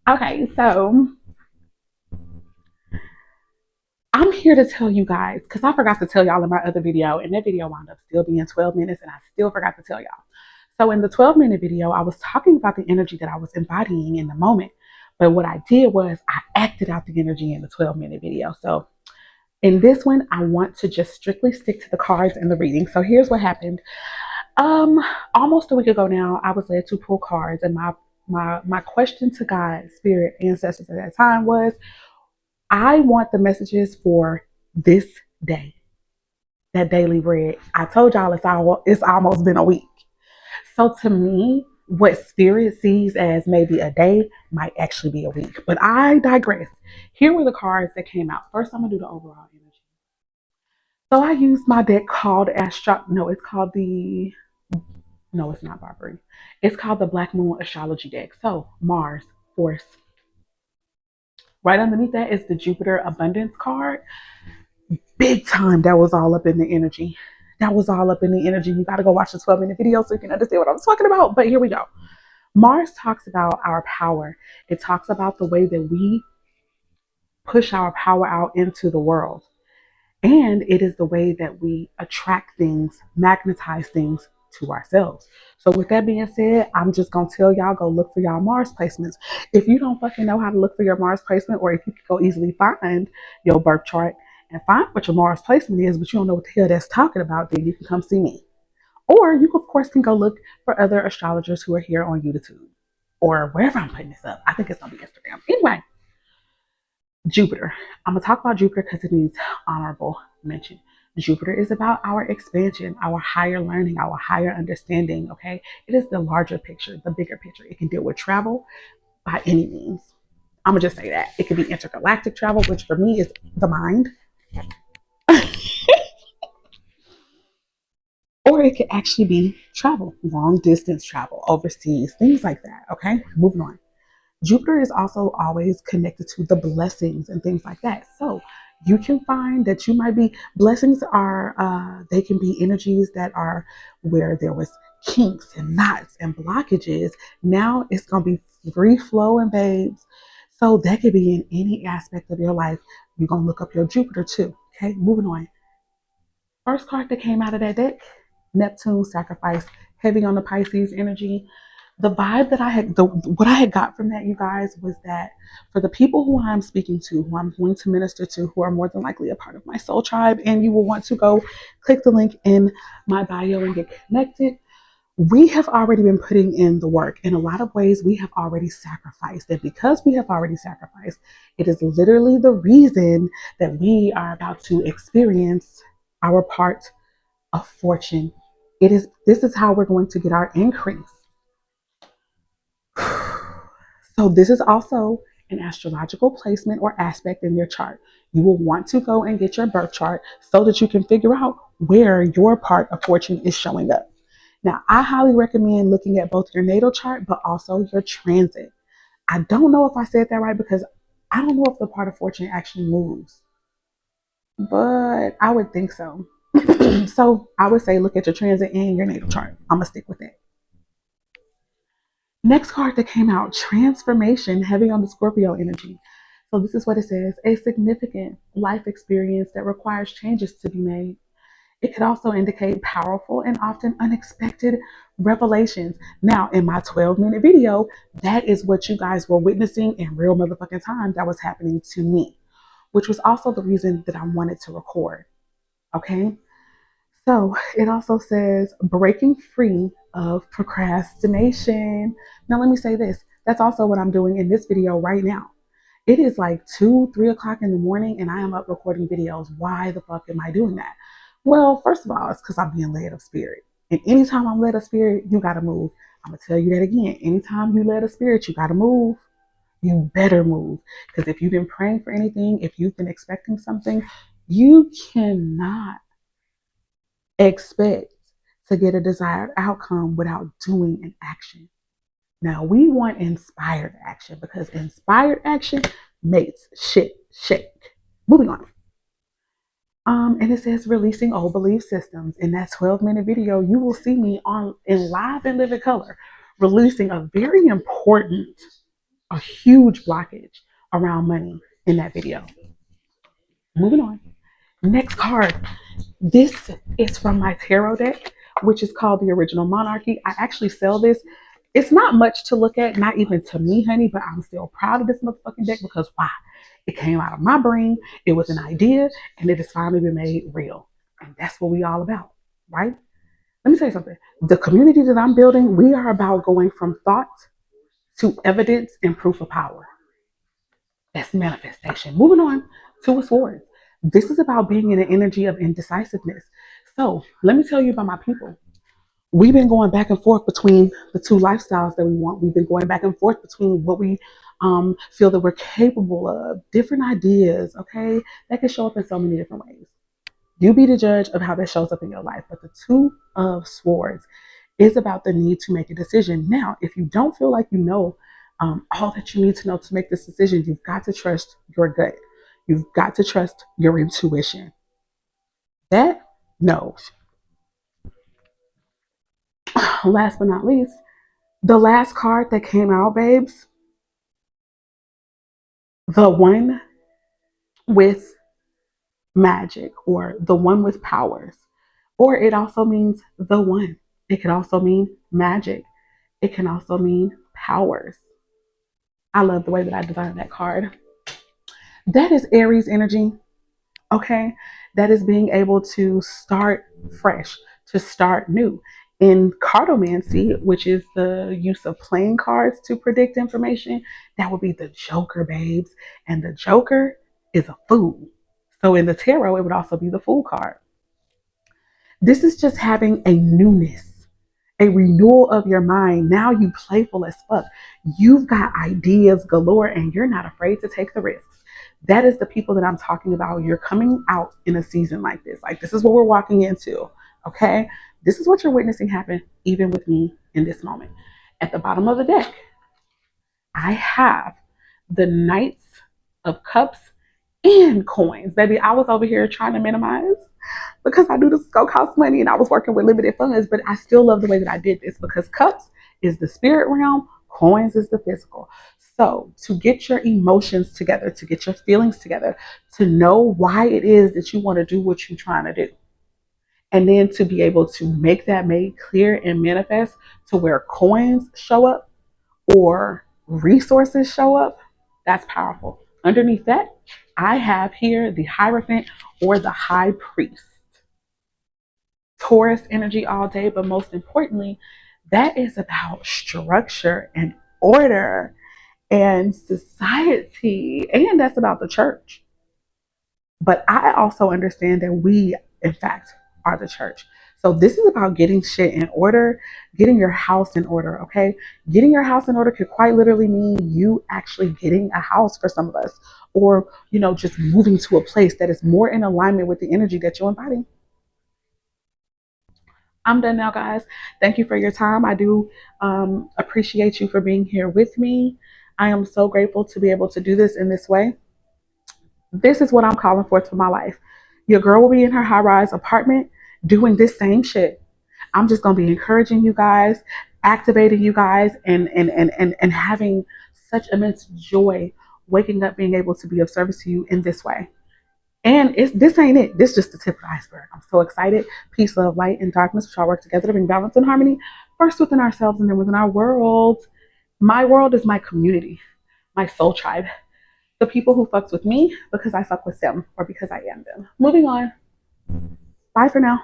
Okay, so I'm here to tell you guys because I forgot to tell y'all in my other video, and that video wound up still being 12 minutes, and I still forgot to tell y'all. So, in the 12-minute video, I was talking about the energy that I was embodying in the moment. But what I did was I acted out the energy in the 12-minute video. So, in this one, I want to just strictly stick to the cards and the reading. So, here's what happened. Um, Almost a week ago now, I was led to pull cards, and my question to God, spirit, ancestors at that time was, I want the messages for this day, that daily bread. I told y'all it's almost been a week. So to me, what spirit sees as maybe a day might actually be a week. But I digress. Here were the cards that came out. First, I'm gonna do the overall energy. So I used my deck called Astro. No, it's called the. No, it's not Barbary. It's called the Black Moon Astrology deck. So Mars, Force. Right underneath that is the Jupiter Abundance card. Big time, that was all up in the energy. That was all up in the energy. You got to go watch the 12-minute video so you can understand what I'm talking about. But here we go. Mars talks about our power. It talks about the way that we push our power out into the world. And it is the way that we attract things, magnetize things to ourselves. So with that being said, I'm just gonna tell y'all, go look for y'all Mars placements. If you don't fucking know how to look for your Mars placement, or if you can go easily find your birth chart and find what your Mars placement is, but you don't know what the hell that's talking about, then you can come see me. Or you of course can go look for other astrologers who are here on YouTube or wherever I'm putting this up. I think it's gonna be Instagram. Anyway, Jupiter. I'm going to talk about Jupiter because it means honorable mention. Jupiter is about our expansion, our higher learning, our higher understanding. Okay. It is the larger picture, the bigger picture. It can deal with travel by any means. I'm going to just say that. It could be intergalactic travel, which for me is the mind, or it could actually be travel, long distance travel, overseas, things like that. Okay. Moving on. Jupiter is also always connected to the blessings and things like that. So you can find that you might be blessings are they can be energies that are where there was kinks and knots and blockages. Now it's gonna be free flowing, babes. So that could be in any aspect of your life. You're gonna look up your Jupiter too. Okay, moving on. First card that came out of that deck, Neptune sacrifice, heavy on the Pisces energy. The vibe that I had, what I had got from that, you guys, was that for the people who I'm speaking to, who I'm going to minister to, who are more than likely a part of my soul tribe, and you will want to go click the link in my bio and get connected. We have already been putting in the work. In a lot of ways, we have already sacrificed. And because we have already sacrificed, it is literally the reason that we are about to experience our part of fortune. This is how we're going to get our increase. So this is also an astrological placement or aspect in your chart. You will want to go and get your birth chart so that you can figure out where your part of fortune is showing up. Now, I highly recommend looking at both your natal chart, but also your transit. I don't know if I said that right because I don't know if the part of fortune actually moves, but I would think so. So I would say look at your transit and your natal chart. I'm going to stick with it. Next card that came out, transformation, heavy on the Scorpio energy. So this is what it says: a significant life experience that requires changes to be made. It could also indicate powerful and often unexpected revelations. Now, in my 12-minute video, that is what you guys were witnessing in real motherfucking time that was happening to me, which was also the reason that I wanted to record. Okay. So it also says breaking free of procrastination. Now, let me say this. That's also what I'm doing in this video right now. It is like 2, 3 o'clock in the morning, and I am up recording videos. Why the fuck am I doing that? Well, first of all, it's because I'm being led of spirit. And anytime I'm led of spirit, you got to move. I'm going to tell you that again. Anytime you led of spirit, you got to move. You better move. Because if you've been praying for anything, if you've been expecting something, you cannot expect to get a desired outcome without doing an action. Now, we want inspired action because inspired action makes shit shake. Moving on. And it says releasing old belief systems. In that 12-minute video, you will see me on in live and living color, releasing a very important a huge blockage around money in that video. Moving on. Next card. This is from my tarot deck, which is called the Original Monarchy. I actually sell this. It's not much to look at, not even to me, honey, but I'm still proud of this motherfucking deck because why? It came out of my brain. It was an idea, and it has finally been made real. And that's what we all about, right? Let me tell you something. The community that I'm building, we are about going from thought to evidence and proof of power. That's manifestation. Moving on to a sword. This is about being in an energy of indecisiveness. So let me tell you about my people. We've been going back and forth between the two lifestyles that we want. We've been going back and forth between what we feel that we're capable of, different ideas, okay? That can show up in so many different ways. You be the judge of how that shows up in your life. But the Two of Swords is about the need to make a decision. Now, if you don't feel like you know all that you need to know to make this decision, you've got to trust your gut. You've got to trust your intuition. That knows. Last but not least, the last card that came out, babes, the one with magic or the one with powers, or it also means the one. It could also mean magic. It can also mean powers. I love the way that I designed that card. That is Aries energy, okay? That is being able to start fresh, to start new. In cartomancy, which is the use of playing cards to predict information, that would be the Joker, babes. And the Joker is a fool. So in the tarot, it would also be the Fool card. This is just having a newness, a renewal of your mind. Now you playful as fuck. You've got ideas galore and you're not afraid to take the risks. That is the people that I'm talking about. You're coming out in a season like this. Like, this is what we're walking into. Okay. This is what you're witnessing happen even with me in this moment. At the bottom of the deck, I have the Knights of Cups and coins. Baby, I was over here trying to minimize because I knew this was gonna cost money and I was working with limited funds, but I still love the way that I did this because cups is the spirit realm, coins is the physical. So to get your emotions together, to get your feelings together, to know why it is that you want to do what you're trying to do. And then to be able to make that made clear and manifest to where coins show up or resources show up, that's powerful. Underneath that, I have here the Hierophant or the High Priest. Taurus energy all day, but most importantly, that is about structure and order and society, and that's about the church. But I also understand that we, in fact, are the church. So this is about getting shit in order, getting your house in order, okay? Getting your house in order could quite literally mean you actually getting a house for some of us, or, just moving to a place that is more in alignment with the energy that you embody. I'm done now, guys. Thank you for your time. I do appreciate you for being here with me. I am so grateful to be able to do this in this way. This is what I'm calling forth for my life. Your girl will be in her high rise apartment doing this same shit. I'm just going to be encouraging you guys, activating you guys, and having such immense joy waking up being able to be of service to you in this way. And this ain't it. This is just the tip of the iceberg. I'm so excited. Peace, love, light, and darkness, which all work together to bring balance and harmony, first within ourselves and then within our world. My world is my community, my soul tribe. The people who fucks with me because I fuck with them or because I am them. Moving on. Bye for now.